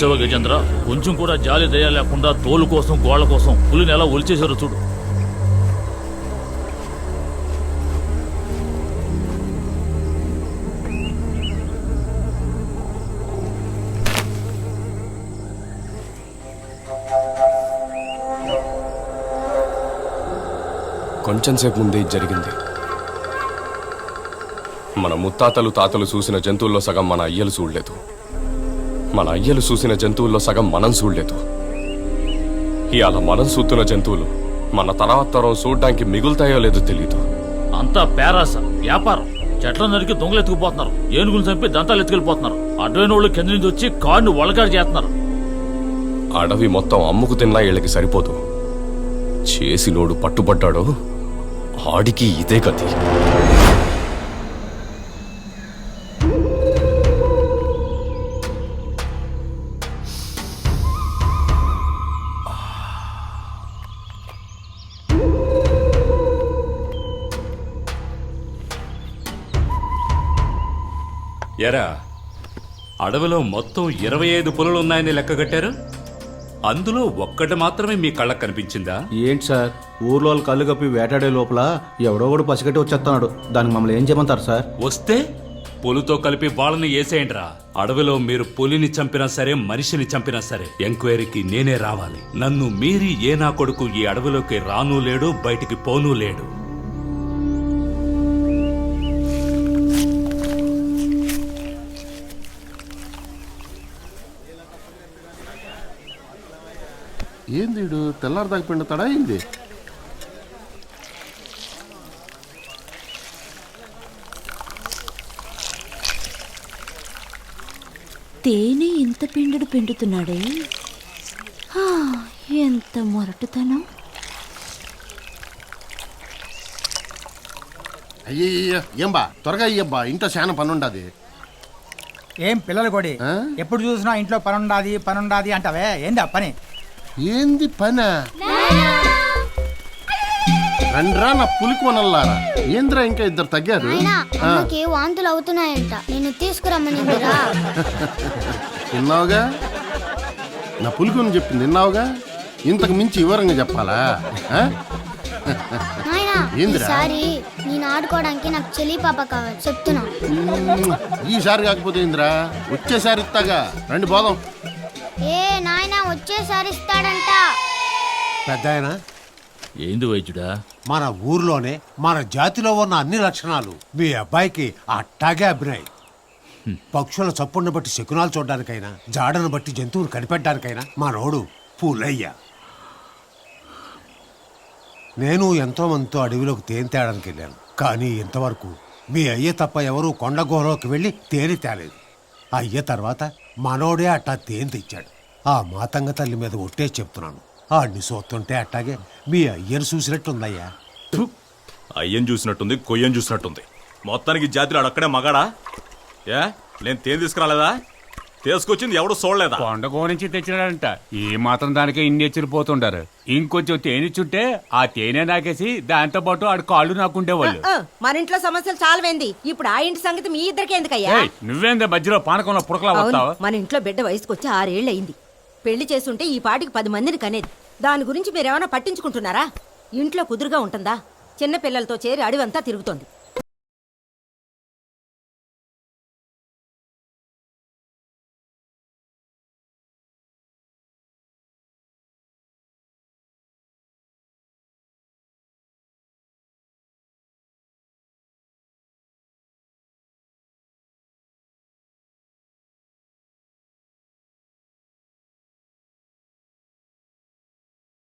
చూసావా గజేంద్ర, కొంచెం కూడా జాలి దయ లేకుండా తోలు కోసం గోళ్ల కోసం పులిని ఎలా ఒలిచేశారో చూడు. కొంచెం సేపు ముందే ఇది జరిగింది. మన ముత్తాతలు తాతలు చూసిన జంతువుల్లో సగం మన అయ్యలు చూడలేదు, మన అయ్యలు చూసిన జంతువుల్లో సగం మనం చూడలేదు. ఇవాళ మనం చూస్తున్న జంతువులు మన తర్వాత తరం చూడడానికి మిగులుతాయో లేదో తెలియదు. అంతా పేరాస వ్యాపారం. చెట్ల నరికి దొంగలు ఎత్తుకుపోతున్నారు, ఏనుగులు చంపి దంతాలు ఎత్తుకెళ్ళిపోతున్నారు, అడ్డైన వాళ్ళు కింద నుంచి వచ్చి కారుని వలకాడు చేస్తున్నారు. అడవి మొత్తం అమ్ముకు తిన్నా వీళ్ళకి సరిపోదు. చేసినోడు పట్టుబడ్డాడో ఆడికి ఇదే గతి. ఎరా, అడవిలో మొత్తం 25 పులులున్నాయని లెక్క కట్టారు. అందులో ఒక్కటి మాత్రమే మీ కళ్ళకు కనిపించిందా? ఏంటి సార్, ఊర్లో వాళ్ళు కళ్ళు కప్పి వేటాడే లోపల ఎవడో కూడా పసిగట్టి వచ్చేస్తున్నాడు. దానికి మమ్మల్ని ఏం చేయమంటారు సార్? వస్తే పులితో కలిపి వాళ్ళని వేసేయండిరా. అడవిలో మీరు పులిని చంపినా సరే, మనిషిని చంపినా సరే ఎంక్వైరీకి నేనే రావాలి. నన్ను మీరి ఏ నా కొడుకు ఈ అడవిలోకి రాను లేడు, బయటికి పోనూ లేడు. ఏంది తెల్లారదాకా పిండుతాడా ఏంది? తేనె ఇంత పిండుడు పిండుతున్నాడే, ఎంత మొరటుతనం. అయ్యయ్య, ఏం బా త్వరగా అయ్యబ్బా, ఇంట్లో చాలా పని ఉండదు. ఏం పిల్లలు కొడి ఎప్పుడు చూసినా ఇంట్లో పనుండాది అంటావే, ఏందా పని? ఏంది పని? రండ్రా నా పులికోనల్లారా. ఏంద్రా ఇంకా ఇద్దరు తగ్గారు? వాంతులు అవుతున్నాయంట, నేను తీసుకురమ్మనిరా. విన్నావుగా, నా పులికోని చెప్పింది విన్నావుగా. ఇంతకు మించి వివరంగా చెప్పాలా? ఈసారి నేను ఆడుకోవడానికి నాకు చెల్లి పాప కావాలి, చెప్తున్నా. ఈసారి కాకపోతే ఏంద్రా, వచ్చేసారి ఇస్తాగా. రండి పోదాం. ఏ నాయనా, వచ్చేసారి ఇస్తాడంట. పెద్దాయనా, ఏంది వైద్యుడా? మన ఊర్లోనే మన జాతిలో ఉన్న అన్ని లక్షణాలు మీ అబ్బాయికి అట్టాగే అభినయ్. పక్షుల చప్పుడును బట్టి శకునాలు చూడడానికైనా, జాడను బట్టి జంతువులు కనిపెట్టడానికైనా మనోడు పూలయ్యా. నేను ఎంతో మందితో అడవిలోకి తేనె తేడానికి వెళ్ళాను, కానీ ఇంతవరకు మీ అయ్య తప్ప ఎవరూ కొండ గుహలోకి వెళ్ళి తేనె తేలేదు. అయ్య తర్వాత మనోడే అట్టా తేనె తెచ్చాడు. ఆ మాతంగ తల్లి మీద ఒట్టేసి చెప్తున్నాను, ఆడిని చూస్తుంటే అట్టాగే మీ అయ్యను చూసినట్టుందయ్యా. అయ్యని చూసినట్టుంది, కొయ్యని చూసినట్టుంది. మొత్తానికి జాతిలో అక్కడే మగాడా? ఏ నేను తేనె తీసుకురాలేదా? తీసుకొచ్చింది ఎవడు చూడలేదా? కొండగో నుంచి తెచ్చినాడంట. ఈ మాత్రం దానికే ఇన్ని ఎచ్చిరిపోతుండారు. ఇంకొంచెం తేనిచ్చుంటే ఆ తేనె నాకేసి దాంతో పాటు ఆడు కాళ్ళు నాకుండేవాళ్ళు. మన ఇంట్లో సమస్యలు చాలవేంది, ఇప్పుడు ఆ ఇంటి సంగతి మీ ఇద్దరికి ఎందుకయ్యా? నువ్వేందే మధ్యలో పానకంలో పుడకలా వస్తావు? మన ఇంట్లో బిడ్డ వయసుకొచ్చి 6 ఏళ్ళు అయింది. పెళ్లి చేసుంటే ఈ పాటికి 10 మందిని కనేది. దాని గురించి మీరేమైనా పట్టించుకుంటున్నారా? ఇంట్లో కుదురుగా ఉంటుందా? చిన్న పిల్లలతో చేరి అడివంతా తిరుగుతోంది.